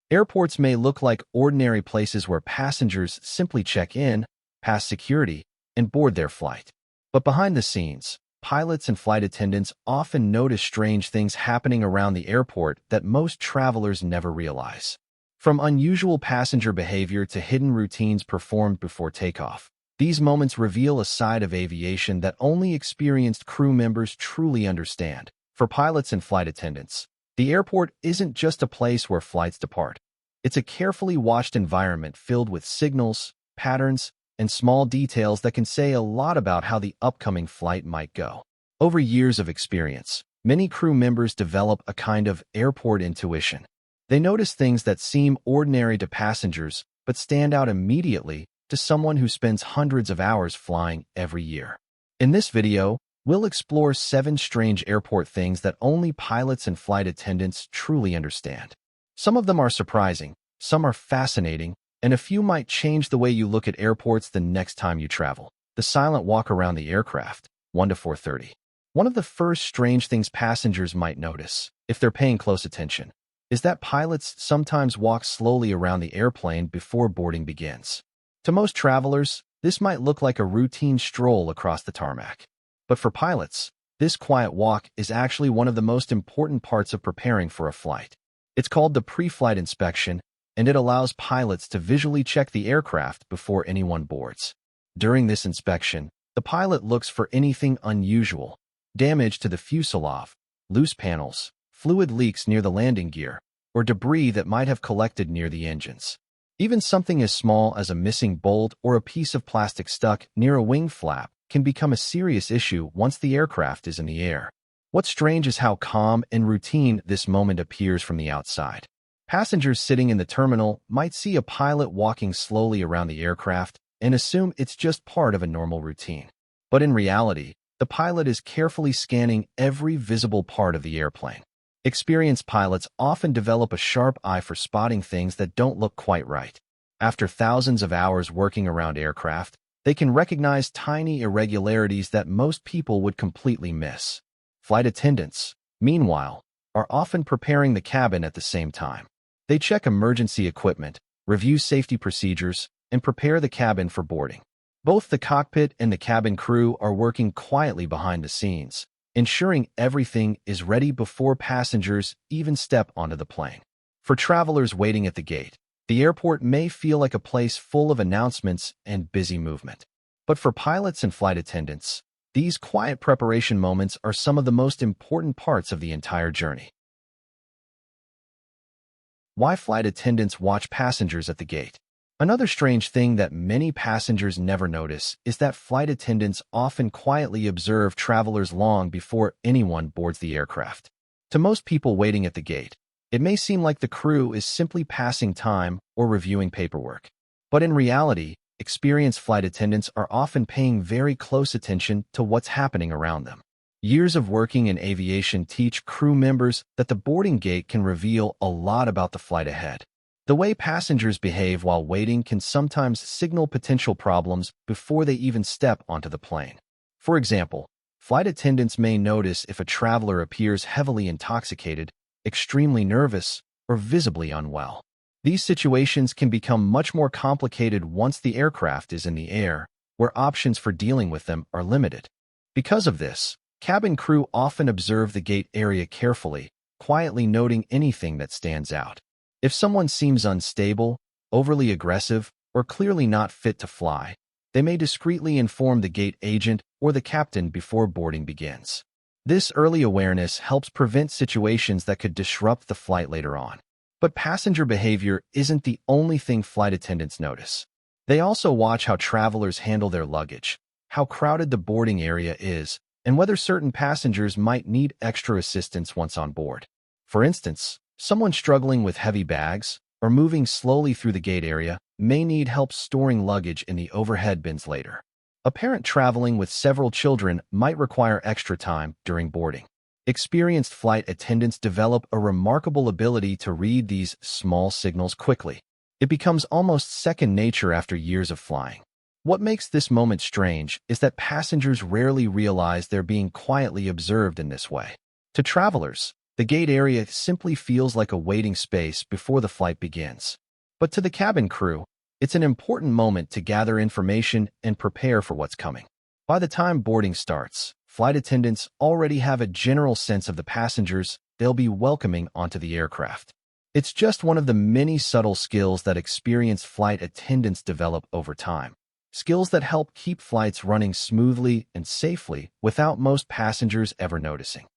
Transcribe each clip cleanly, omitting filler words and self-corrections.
Airports may look like ordinary places where passengers simply check in, pass security, and board their flight. But behind the scenes, pilots and flight attendants often notice strange things happening around the airport that most travelers never realize. From unusual passenger behavior to hidden routines performed before takeoff, these moments reveal a side of aviation that only experienced crew members truly understand. For pilots and flight attendants, the airport isn't just a place where flights depart. It's a carefully watched environment filled with signals, patterns, and small details that can say a lot about how the upcoming flight might go. Over years of experience, many crew members develop a kind of airport intuition. They notice things that seem ordinary to passengers but stand out immediately to someone who spends hundreds of hours flying every year. In this video, we'll explore 7 strange airport things that only pilots and flight attendants truly understand. Some of them are surprising, some are fascinating, and a few might change the way you look at airports the next time you travel. The silent walk around the aircraft, 1 to 4:30. One of the first strange things passengers might notice, if they're paying close attention, is that pilots sometimes walk slowly around the airplane before boarding begins. To most travelers, this might look like a routine stroll across the tarmac. But for pilots, this quiet walk is actually one of the most important parts of preparing for a flight. It's called the pre-flight inspection, and it allows pilots to visually check the aircraft before anyone boards. During this inspection, the pilot looks for anything unusual: damage to the fuselage, loose panels, fluid leaks near the landing gear, or debris that might have collected near the engines. Even something as small as a missing bolt or a piece of plastic stuck near a wing flap can become a serious issue once the aircraft is in the air. What's strange is how calm and routine this moment appears from the outside. Passengers sitting in the terminal might see a pilot walking slowly around the aircraft and assume it's just part of a normal routine. But in reality, the pilot is carefully scanning every visible part of the airplane. Experienced pilots often develop a sharp eye for spotting things that don't look quite right. After thousands of hours working around aircraft, they can recognize tiny irregularities that most people would completely miss. Flight attendants, meanwhile, are often preparing the cabin at the same time. They check emergency equipment, review safety procedures, and prepare the cabin for boarding. Both the cockpit and the cabin crew are working quietly behind the scenes, ensuring everything is ready before passengers even step onto the plane. For travelers waiting at the gate, the airport may feel like a place full of announcements and busy movement. But for pilots and flight attendants, these quiet preparation moments are some of the most important parts of the entire journey. Why flight attendants watch passengers at the gate. Another strange thing that many passengers never notice is that flight attendants often quietly observe travelers long before anyone boards the aircraft. To most people waiting at the gate, it may seem like the crew is simply passing time or reviewing paperwork. But in reality, experienced flight attendants are often paying very close attention to what's happening around them. Years of working in aviation teach crew members that the boarding gate can reveal a lot about the flight ahead. The way passengers behave while waiting can sometimes signal potential problems before they even step onto the plane. For example, flight attendants may notice if a traveler appears heavily intoxicated, extremely nervous, or visibly unwell. These situations can become much more complicated once the aircraft is in the air, where options for dealing with them are limited. Because of this, cabin crew often observe the gate area carefully, quietly noting anything that stands out. If someone seems unstable, overly aggressive, or clearly not fit to fly, they may discreetly inform the gate agent or the captain before boarding begins. This early awareness helps prevent situations that could disrupt the flight later on. But passenger behavior isn't the only thing flight attendants notice. They also watch how travelers handle their luggage, how crowded the boarding area is, and whether certain passengers might need extra assistance once on board. For instance, someone struggling with heavy bags or moving slowly through the gate area may need help storing luggage in the overhead bins later. A parent traveling with several children might require extra time during boarding. Experienced flight attendants develop a remarkable ability to read these small signals quickly. It becomes almost second nature after years of flying. What makes this moment strange is that passengers rarely realize they're being quietly observed in this way. To travelers, The gate area simply feels like a waiting space before the flight begins. But to the cabin crew, it's an important moment to gather information and prepare for what's coming. By the time boarding starts, flight attendants already have a general sense of the passengers they'll be welcoming onto the aircraft. It's just one of the many subtle skills that experienced flight attendants develop over time. Skills that help keep flights running smoothly and safely without most passengers ever noticing.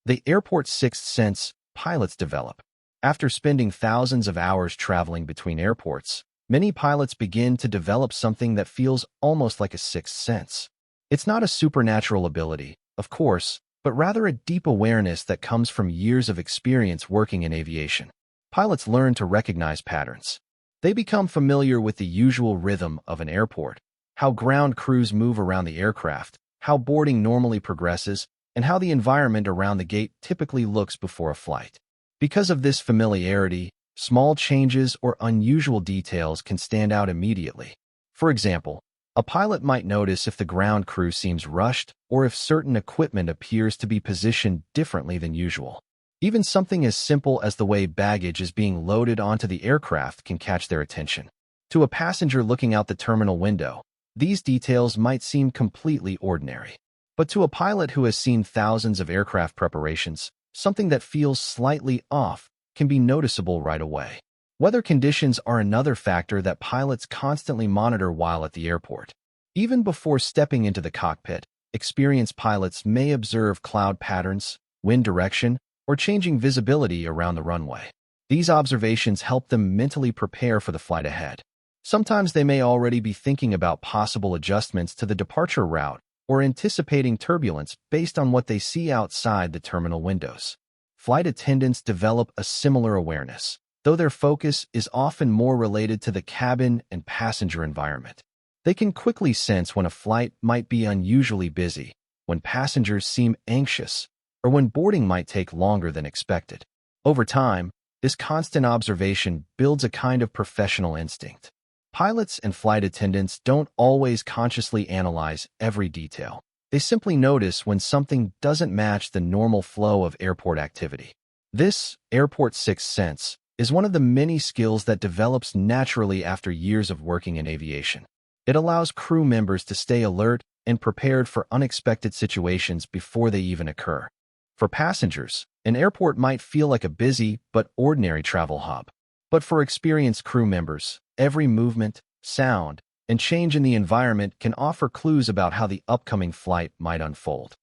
The airport's sixth sense pilots develop. After spending thousands of hours traveling between airports, many pilots begin to develop something that feels almost like a sixth sense. It's not a supernatural ability, of course, but rather a deep awareness that comes from years of experience working in aviation. Pilots learn to recognize patterns. They become familiar with the usual rhythm of an airport, how ground crews move around the aircraft, how boarding normally progresses, and how the environment around the gate typically looks before a flight. Because of this familiarity, small changes or unusual details can stand out immediately. For example, a pilot might notice if the ground crew seems rushed or if certain equipment appears to be positioned differently than usual. Even something as simple as the way baggage is being loaded onto the aircraft can catch their attention. To a passenger looking out the terminal window, these details might seem completely ordinary. But to a pilot who has seen thousands of aircraft preparations, something that feels slightly off can be noticeable right away. Weather conditions are another factor that pilots constantly monitor while at the airport. Even before stepping into the cockpit, experienced pilots may observe cloud patterns, wind direction, or changing visibility around the runway. These observations help them mentally prepare for the flight ahead. Sometimes they may already be thinking about possible adjustments to the departure route or anticipating turbulence based on what they see outside the terminal windows. Flight attendants develop a similar awareness, though their focus is often more related to the cabin and passenger environment. They can quickly sense when a flight might be unusually busy, when passengers seem anxious, or when boarding might take longer than expected. Over time, this constant observation builds a kind of professional instinct. Pilots and flight attendants don't always consciously analyze every detail. They simply notice when something doesn't match the normal flow of airport activity. This airport sixth sense is one of the many skills that develops naturally after years of working in aviation. It allows crew members to stay alert and prepared for unexpected situations before they even occur. For passengers, an airport might feel like a busy but ordinary travel hub. But for experienced crew members, every movement, sound, and change in the environment can offer clues about how the upcoming flight might unfold.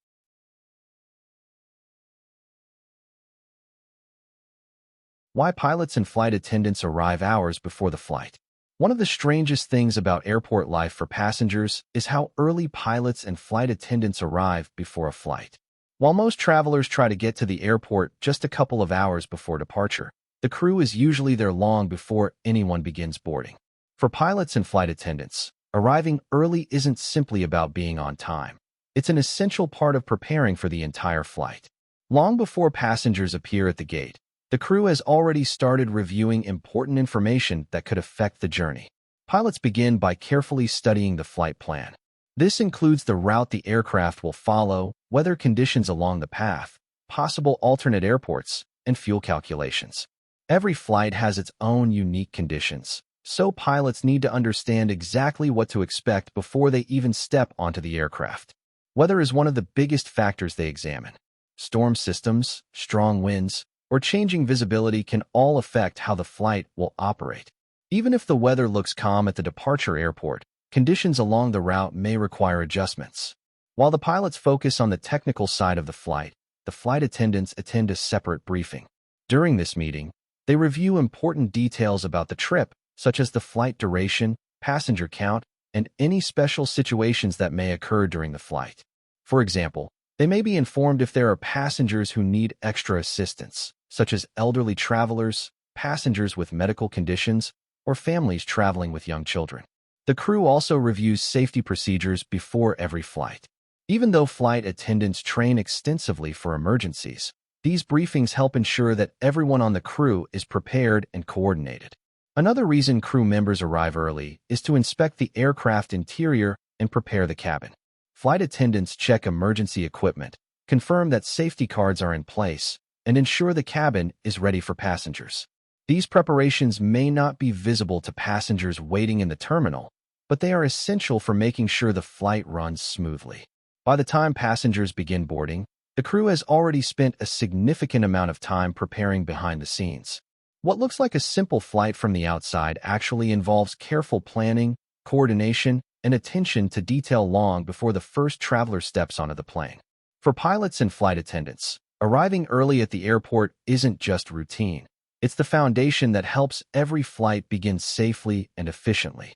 Why pilots and flight attendants arrive hours before the flight. One of the strangest things about airport life for passengers is how early pilots and flight attendants arrive before a flight. While most travelers try to get to the airport just a couple of hours before departure, the crew is usually there long before anyone begins boarding. For pilots and flight attendants, arriving early isn't simply about being on time. It's an essential part of preparing for the entire flight. Long before passengers appear at the gate, the crew has already started reviewing important information that could affect the journey. Pilots begin by carefully studying the flight plan. This includes the route the aircraft will follow, weather conditions along the path, possible alternate airports, and fuel calculations. Every flight has its own unique conditions, so pilots need to understand exactly what to expect before they even step onto the aircraft. Weather is one of the biggest factors they examine. Storm systems, strong winds, or changing visibility can all affect how the flight will operate. Even if the weather looks calm at the departure airport, conditions along the route may require adjustments. While the pilots focus on the technical side of the flight attendants attend a separate briefing. During this meeting, they review important details about the trip, such as the flight duration, passenger count, and any special situations that may occur during the flight. For example, they may be informed if there are passengers who need extra assistance, such as elderly travelers, passengers with medical conditions, or families traveling with young children. The crew also reviews safety procedures before every flight. Even though flight attendants train extensively for emergencies, these briefings help ensure that everyone on the crew is prepared and coordinated. Another reason crew members arrive early is to inspect the aircraft interior and prepare the cabin. flight attendants check emergency equipment, confirm that safety cards are in place, and ensure the cabin is ready for passengers. These preparations may not be visible to passengers waiting in the terminal, but they are essential for making sure the flight runs smoothly. By the time passengers begin boarding, the crew has already spent a significant amount of time preparing behind the scenes. What looks like a simple flight from the outside actually involves careful planning, coordination, and attention to detail long before the first traveler steps onto the plane. For pilots and flight attendants, arriving early at the airport isn't just routine. It's the foundation that helps every flight begin safely and efficiently.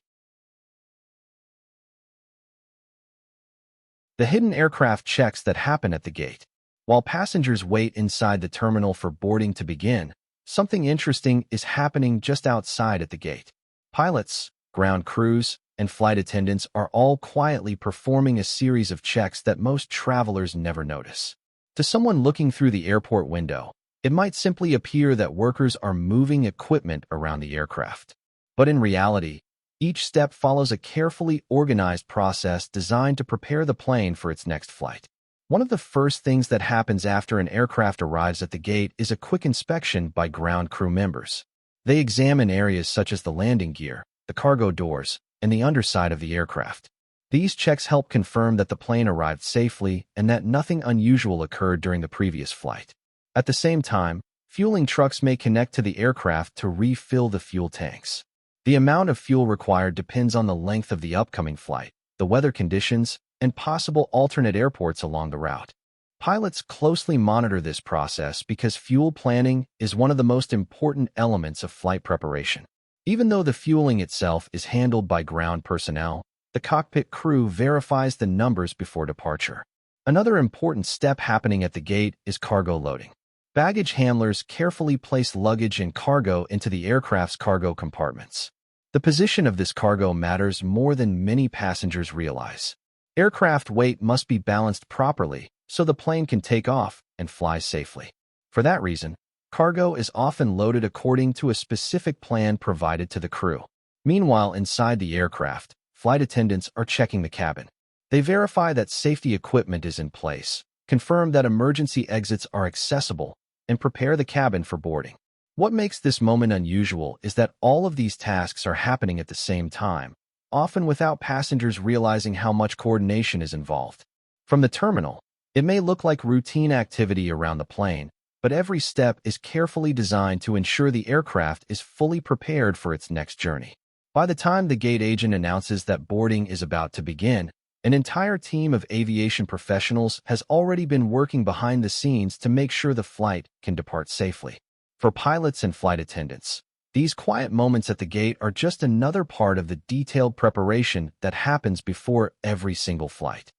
The hidden aircraft checks that happen at the gate. While passengers wait inside the terminal for boarding to begin, something interesting is happening just outside at the gate. Pilots, ground crews, and flight attendants are all quietly performing a series of checks that most travelers never notice. To someone looking through the airport window, it might simply appear that workers are moving equipment around the aircraft. But in reality, each step follows a carefully organized process designed to prepare the plane for its next flight. One of the first things that happens after an aircraft arrives at the gate is a quick inspection by ground crew members. They examine areas such as the landing gear, the cargo doors, and the underside of the aircraft. These checks help confirm that the plane arrived safely and that nothing unusual occurred during the previous flight. At the same time, fueling trucks may connect to the aircraft to refill the fuel tanks. The amount of fuel required depends on the length of the upcoming flight, the weather conditions, and possible alternate airports along the route. Pilots closely monitor this process because fuel planning is one of the most important elements of flight preparation. Even though the fueling itself is handled by ground personnel, the cockpit crew verifies the numbers before departure. Another important step happening at the gate is cargo loading. Baggage handlers carefully place luggage and cargo into the aircraft's cargo compartments. The position of this cargo matters more than many passengers realize. Aircraft weight must be balanced properly so the plane can take off and fly safely. For that reason, cargo is often loaded according to a specific plan provided to the crew. Meanwhile, inside the aircraft, flight attendants are checking the cabin. They verify that safety equipment is in place, confirm that emergency exits are accessible, and prepare the cabin for boarding. What makes this moment unusual is that all of these tasks are happening at the same time, often without passengers realizing how much coordination is involved. From the terminal, it may look like routine activity around the plane, but every step is carefully designed to ensure the aircraft is fully prepared for its next journey. By the time the gate agent announces that boarding is about to begin, an entire team of aviation professionals has already been working behind the scenes to make sure the flight can depart safely. For pilots and flight attendants, these quiet moments at the gate are just another part of the detailed preparation that happens before every single flight.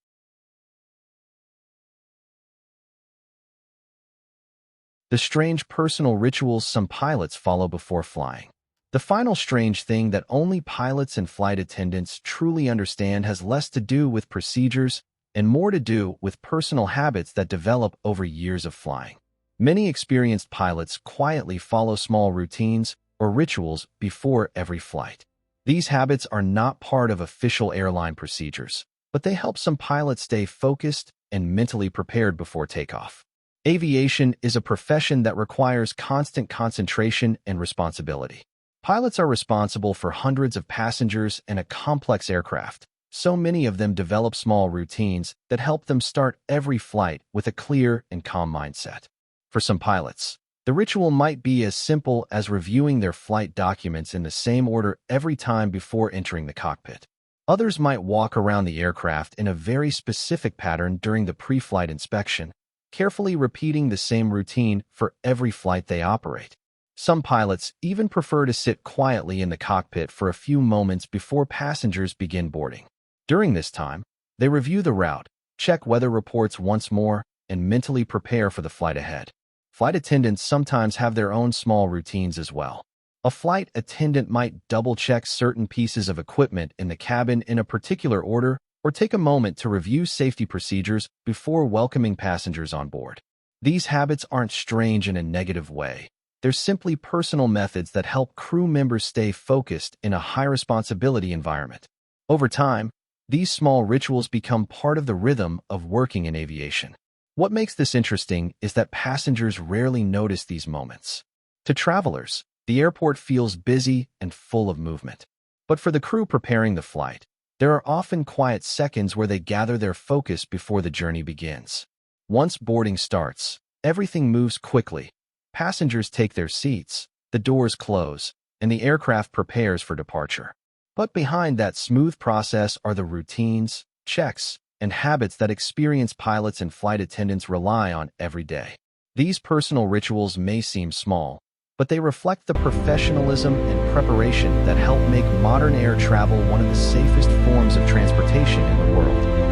The strange personal rituals some pilots follow before flying. The final strange thing that only pilots and flight attendants truly understand has less to do with procedures and more to do with personal habits that develop over years of flying. Many experienced pilots quietly follow small routines or rituals before every flight. These habits are not part of official airline procedures, but they help some pilots stay focused and mentally prepared before takeoff. Aviation is a profession that requires constant concentration and responsibility. Pilots are responsible for hundreds of passengers and a complex aircraft, so many of them develop small routines that help them start every flight with a clear and calm mindset. For some pilots, the ritual might be as simple as reviewing their flight documents in the same order every time before entering the cockpit. Others might walk around the aircraft in a very specific pattern during the pre-flight inspection, carefully repeating the same routine for every flight they operate. Some pilots even prefer to sit quietly in the cockpit for a few moments before passengers begin boarding. During this time, they review the route, check weather reports once more, and mentally prepare for the flight ahead. Flight attendants sometimes have their own small routines as well. A flight attendant might double-check certain pieces of equipment in the cabin in a particular order or take a moment to review safety procedures before welcoming passengers on board. These habits aren't strange in a negative way. They're simply personal methods that help crew members stay focused in a high-responsibility environment. Over time, These small rituals become part of the rhythm of working in aviation. What makes this interesting is that passengers rarely notice these moments. To travelers, the airport feels busy and full of movement. But for the crew preparing the flight, there are often quiet seconds where they gather their focus before the journey begins. Once boarding starts, everything moves quickly. Passengers take their seats, the doors close, and the aircraft prepares for departure. But behind that smooth process are the routines, checks, and habits that experienced pilots and flight attendants rely on every day. These personal rituals may seem small, but they reflect the professionalism and preparation that help make modern air travel one of the safest forms of transportation in the world.